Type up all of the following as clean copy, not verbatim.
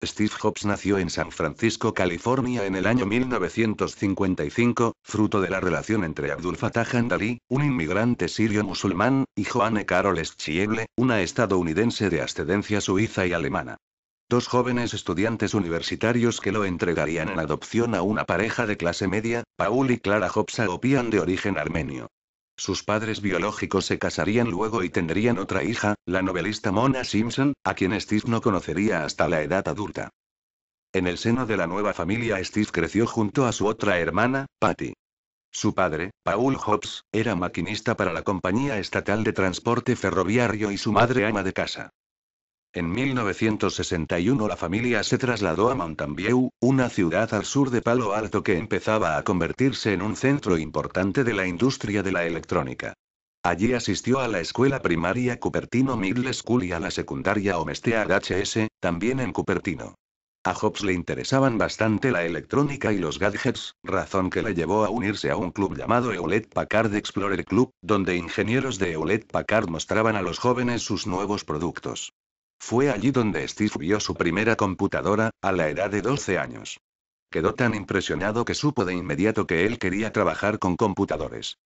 Steve Jobs nació en San Francisco, California en el año 1955, fruto de la relación entre Abdul Fattah Handali, un inmigrante sirio musulmán, y Joanne Carol Schieble, una estadounidense de ascendencia suiza y alemana. Dos jóvenes estudiantes universitarios que lo entregarían en adopción a una pareja de clase media, Paul y Clara Jobs Agopian de origen armenio. Sus padres biológicos se casarían luego y tendrían otra hija, la novelista Mona Simpson, a quien Steve no conocería hasta la edad adulta. En el seno de la nueva familia, Steve creció junto a su otra hermana, Patty. Su padre, Paul Jobs, era maquinista para la compañía estatal de transporte ferroviario y su madre ama de casa. En 1961 la familia se trasladó a Mountain View, una ciudad al sur de Palo Alto que empezaba a convertirse en un centro importante de la industria de la electrónica. Allí asistió a la escuela primaria Cupertino Middle School y a la secundaria Homestead HS, también en Cupertino. A Jobs le interesaban bastante la electrónica y los gadgets, razón que le llevó a unirse a un club llamado Hewlett Packard Explorer Club, donde ingenieros de Hewlett Packard mostraban a los jóvenes sus nuevos productos. Fue allí donde Steve vio su primera computadora, a la edad de 12 años. Quedó tan impresionado que supo de inmediato que él quería trabajar con computadores.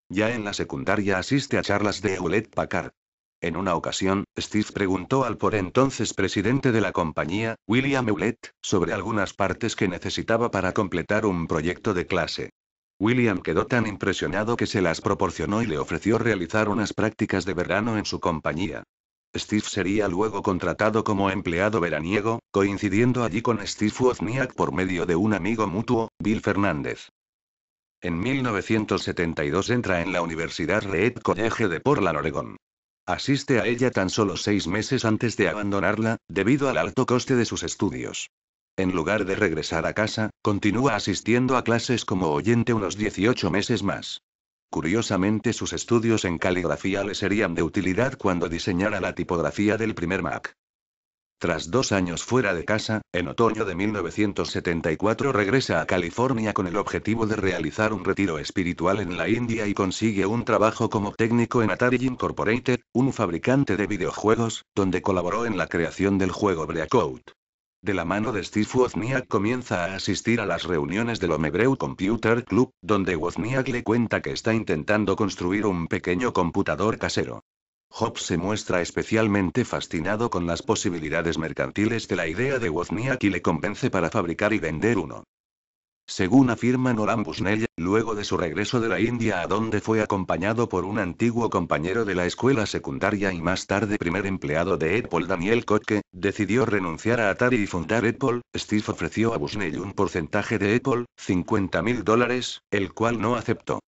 Ya en la secundaria asiste a charlas de Hewlett Packard. En una ocasión, Steve preguntó al por entonces presidente de la compañía, William Hewlett, sobre algunas partes que necesitaba para completar un proyecto de clase. William quedó tan impresionado que se las proporcionó y le ofreció realizar unas prácticas de verano en su compañía. Steve sería luego contratado como empleado veraniego, coincidiendo allí con Steve Wozniak por medio de un amigo mutuo, Bill Fernández. En 1972 entra en la Universidad Reed College de Portland, Oregón. Asiste a ella tan solo 6 meses antes de abandonarla, debido al alto coste de sus estudios. En lugar de regresar a casa, continúa asistiendo a clases como oyente unos 18 meses más. Curiosamente, sus estudios en caligrafía le serían de utilidad cuando diseñara la tipografía del primer Mac. Tras 2 años fuera de casa, en otoño de 1974 regresa a California con el objetivo de realizar un retiro espiritual en la India y consigue un trabajo como técnico en Atari Incorporated, un fabricante de videojuegos, donde colaboró en la creación del juego Breakout. De la mano de Steve Wozniak comienza a asistir a las reuniones del Homebrew Computer Club, donde Wozniak le cuenta que está intentando construir un pequeño computador casero. Jobs se muestra especialmente fascinado con las posibilidades mercantiles de la idea de Wozniak y le convence para fabricar y vender uno. Según afirma Nolan Bushnell, luego de su regreso de la India a donde fue acompañado por un antiguo compañero de la escuela secundaria y más tarde primer empleado de Apple, Daniel Kottke, decidió renunciar a Atari y fundar Apple. Steve ofreció a Bushnell un porcentaje de Apple, $50,000, el cual no aceptó.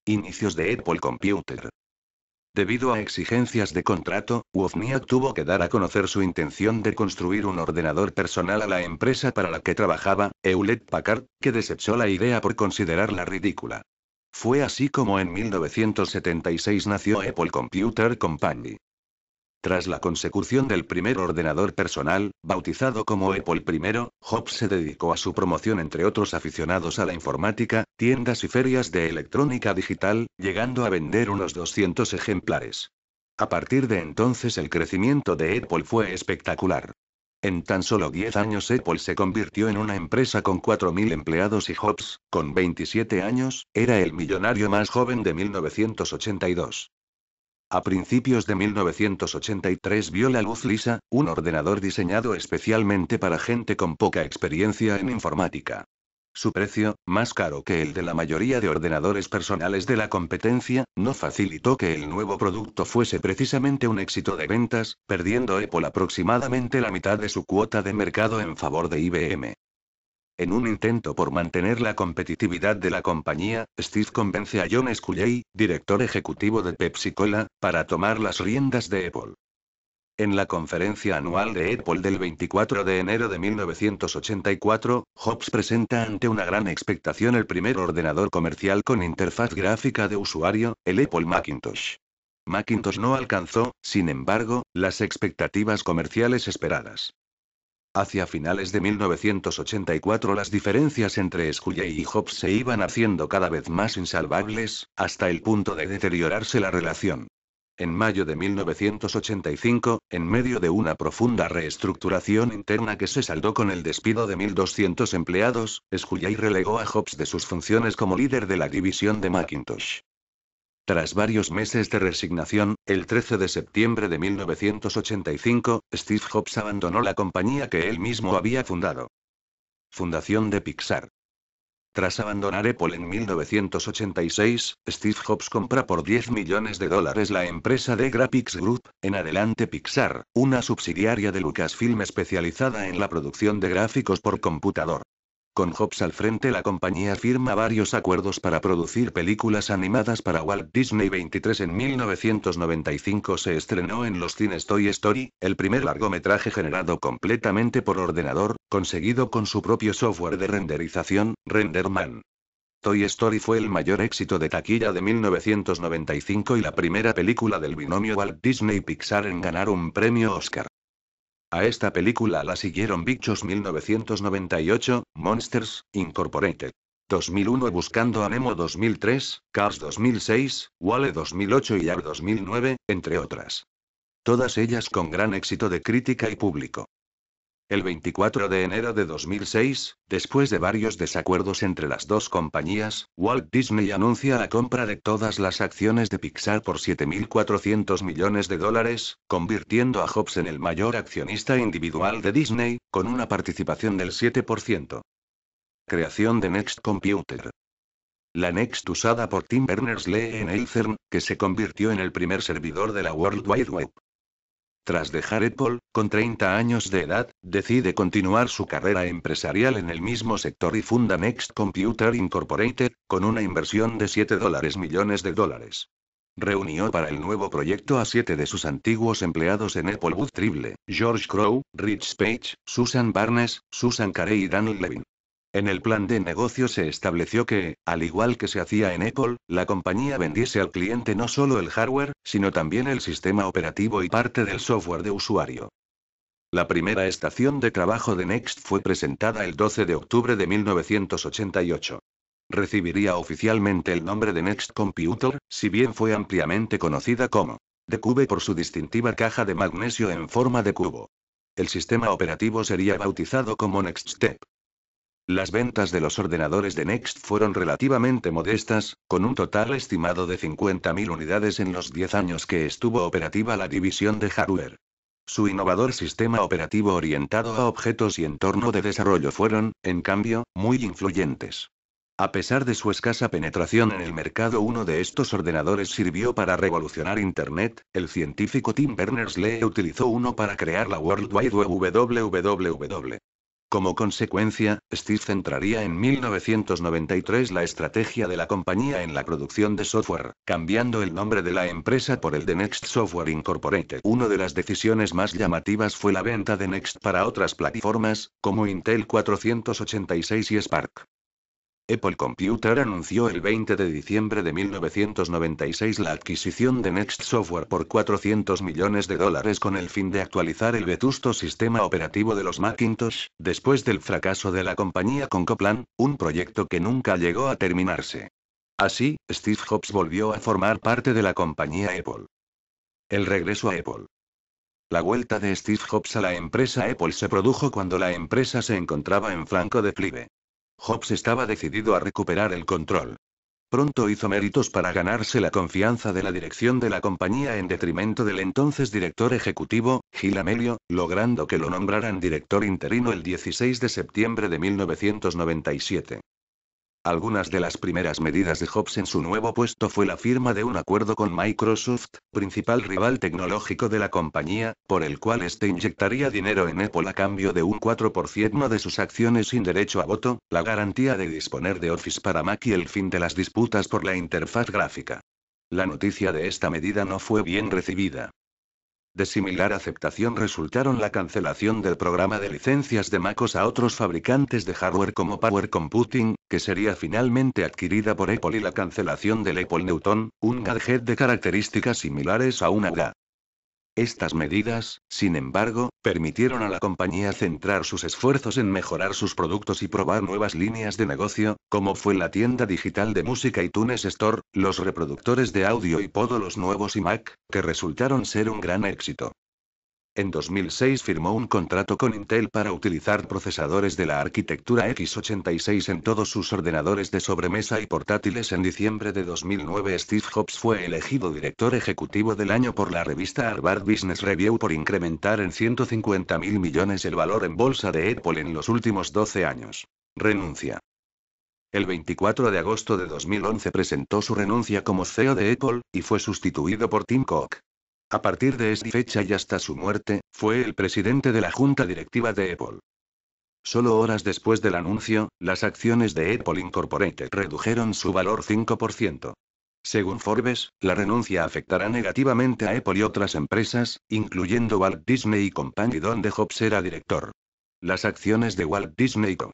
Inicios de Apple Computer. Debido a exigencias de contrato, Wozniak tuvo que dar a conocer su intención de construir un ordenador personal a la empresa para la que trabajaba, Hewlett Packard, que desechó la idea por considerarla ridícula. Fue así como en 1976 nació Apple Computer Company. Tras la consecución del primer ordenador personal, bautizado como Apple I, Jobs se dedicó a su promoción entre otros aficionados a la informática, tiendas y ferias de electrónica digital, llegando a vender unos 200 ejemplares. A partir de entonces el crecimiento de Apple fue espectacular. En tan solo 10 años Apple se convirtió en una empresa con 4.000 empleados y Jobs, con 27 años, era el millonario más joven de 1982. A principios de 1983 vio la luz Lisa, un ordenador diseñado especialmente para gente con poca experiencia en informática. Su precio, más caro que el de la mayoría de ordenadores personales de la competencia, no facilitó que el nuevo producto fuese precisamente un éxito de ventas, perdiendo Apple aproximadamente la mitad de su cuota de mercado en favor de IBM. En un intento por mantener la competitividad de la compañía, Steve convence a John Sculley, director ejecutivo de Pepsi-Cola, para tomar las riendas de Apple. En la conferencia anual de Apple del 24 de enero de 1984, Jobs presenta ante una gran expectación el primer ordenador comercial con interfaz gráfica de usuario, el Apple Macintosh. Macintosh no alcanzó, sin embargo, las expectativas comerciales esperadas. Hacia finales de 1984 las diferencias entre Sculley y Jobs se iban haciendo cada vez más insalvables, hasta el punto de deteriorarse la relación. En mayo de 1985, en medio de una profunda reestructuración interna que se saldó con el despido de 1.200 empleados, Sculley relegó a Jobs de sus funciones como líder de la división de Macintosh. Tras varios meses de resignación, el 13 de septiembre de 1985, Steve Jobs abandonó la compañía que él mismo había fundado. Fundación de Pixar. Tras abandonar Apple en 1986, Steve Jobs compra por $10 millones la empresa de Graphics Group, en adelante Pixar, una subsidiaria de Lucasfilm especializada en la producción de gráficos por computador. Con Jobs al frente, la compañía firma varios acuerdos para producir películas animadas para Walt Disney. 23 En 1995 se estrenó en los cines Toy Story, el primer largometraje generado completamente por ordenador, conseguido con su propio software de renderización, RenderMan. Toy Story fue el mayor éxito de taquilla de 1995 y la primera película del binomio Walt Disney-Pixar en ganar un premio Oscar. A esta película la siguieron Bichos 1998, Monsters, Incorporated 2001, Buscando a Nemo 2003, Cars 2006, Wall-E 2008 y Up 2009, entre otras. Todas ellas con gran éxito de crítica y público. El 24 de enero de 2006, después de varios desacuerdos entre las dos compañías, Walt Disney anuncia la compra de todas las acciones de Pixar por $7.400 millones, convirtiendo a Jobs en el mayor accionista individual de Disney, con una participación del 7%. Creación de Next Computer. La Next, usada por Tim Berners-Lee en Elcern, que se convirtió en el primer servidor de la World Wide Web. Tras dejar Apple, con 30 años de edad, decide continuar su carrera empresarial en el mismo sector y funda Next Computer Incorporated, con una inversión de $7 millones. Reunió para el nuevo proyecto a 7 de sus antiguos empleados en Apple: Bud Tribble, George Crow, Rich Page, Susan Barnes, Susan Carey y Dan Levin. En el plan de negocio se estableció que, al igual que se hacía en Apple, la compañía vendiese al cliente no solo el hardware, sino también el sistema operativo y parte del software de usuario. La primera estación de trabajo de Next fue presentada el 12 de octubre de 1988. Recibiría oficialmente el nombre de Next Computer, si bien fue ampliamente conocida como The Cube por su distintiva caja de magnesio en forma de cubo. El sistema operativo sería bautizado como Next Step. Las ventas de los ordenadores de Next fueron relativamente modestas, con un total estimado de 50.000 unidades en los 10 años que estuvo operativa la división de hardware. Su innovador sistema operativo orientado a objetos y entorno de desarrollo fueron, en cambio, muy influyentes. A pesar de su escasa penetración en el mercado, uno de estos ordenadores sirvió para revolucionar Internet. El científico Tim Berners-Lee utilizó uno para crear la World Wide Web www. Como consecuencia, Steve centraría en 1993 la estrategia de la compañía en la producción de software, cambiando el nombre de la empresa por el de Next Software Incorporated. Una de las decisiones más llamativas fue la venta de Next para otras plataformas, como Intel 486 y Spark. Apple Computer anunció el 20 de diciembre de 1996 la adquisición de Next Software por $400 millones con el fin de actualizar el vetusto sistema operativo de los Macintosh, después del fracaso de la compañía con Copland, un proyecto que nunca llegó a terminarse. Así, Steve Jobs volvió a formar parte de la compañía Apple. El regreso a Apple. La vuelta de Steve Jobs a la empresa Apple se produjo cuando la empresa se encontraba en franco declive. Jobs estaba decidido a recuperar el control. Pronto hizo méritos para ganarse la confianza de la dirección de la compañía en detrimento del entonces director ejecutivo, Gil Amelio, logrando que lo nombraran director interino el 16 de septiembre de 1997. Algunas de las primeras medidas de Jobs en su nuevo puesto fue la firma de un acuerdo con Microsoft, principal rival tecnológico de la compañía, por el cual este inyectaría dinero en Apple a cambio de un 4% de sus acciones sin derecho a voto, la garantía de disponer de Office para Mac y el fin de las disputas por la interfaz gráfica. La noticia de esta medida no fue bien recibida. De similar aceptación resultaron la cancelación del programa de licencias de MacOS a otros fabricantes de hardware como Power Computing, que sería finalmente adquirida por Apple, y la cancelación del Apple Newton, un gadget de características similares a una UGA. Estas medidas, sin embargo, permitieron a la compañía centrar sus esfuerzos en mejorar sus productos y probar nuevas líneas de negocio, como fue la tienda digital de música iTunes Store, los reproductores de audio iPod o los nuevos iMac, que resultaron ser un gran éxito. En 2006 firmó un contrato con Intel para utilizar procesadores de la arquitectura x86 en todos sus ordenadores de sobremesa y portátiles. En diciembre de 2009 Steve Jobs fue elegido director ejecutivo del año por la revista Harvard Business Review por incrementar en 150.000 millones el valor en bolsa de Apple en los últimos 12 años. Renuncia. El 24 de agosto de 2011 presentó su renuncia como CEO de Apple, y fue sustituido por Tim Cook. A partir de esa fecha y hasta su muerte, fue el presidente de la junta directiva de Apple. Solo horas después del anuncio, las acciones de Apple Incorporated redujeron su valor 5%. Según Forbes, la renuncia afectará negativamente a Apple y otras empresas, incluyendo Walt Disney Company donde Jobs era director. Las acciones de Walt Disney Co.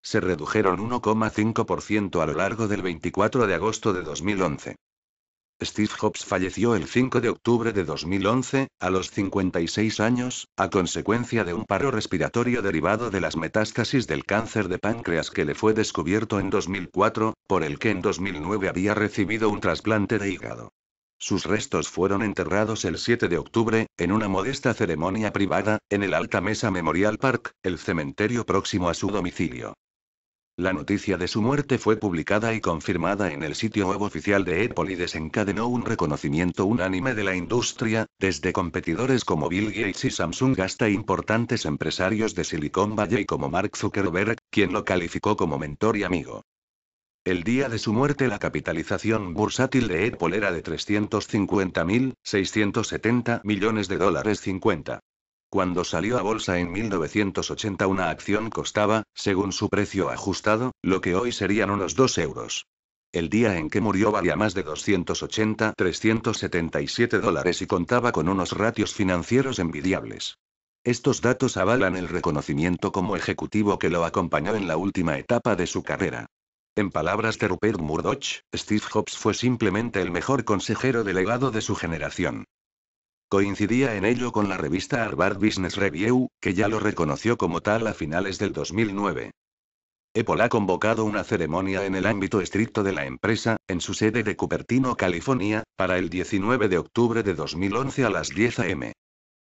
se redujeron 1,5% a lo largo del 24 de agosto de 2011. Steve Jobs falleció el 5 de octubre de 2011, a los 56 años, a consecuencia de un paro respiratorio derivado de las metástasis del cáncer de páncreas que le fue descubierto en 2004, por el que en 2009 había recibido un trasplante de hígado. Sus restos fueron enterrados el 7 de octubre, en una modesta ceremonia privada, en el Alta Mesa Memorial Park, el cementerio próximo a su domicilio. La noticia de su muerte fue publicada y confirmada en el sitio web oficial de Apple y desencadenó un reconocimiento unánime de la industria, desde competidores como Bill Gates y Samsung hasta importantes empresarios de Silicon Valley como Mark Zuckerberg, quien lo calificó como mentor y amigo. El día de su muerte la capitalización bursátil de Apple era de $350.670 millones de dólares 50. Cuando salió a bolsa en 1980 una acción costaba, según su precio ajustado, lo que hoy serían unos 2 euros. El día en que murió valía más de $377 y contaba con unos ratios financieros envidiables. Estos datos avalan el reconocimiento como ejecutivo que lo acompañó en la última etapa de su carrera. En palabras de Rupert Murdoch, Steve Jobs fue simplemente el mejor consejero delegado de su generación. Coincidía en ello con la revista Harvard Business Review, que ya lo reconoció como tal a finales del 2009. Apple ha convocado una ceremonia en el ámbito estricto de la empresa, en su sede de Cupertino, California, para el 19 de octubre de 2011 a las 10 a.m.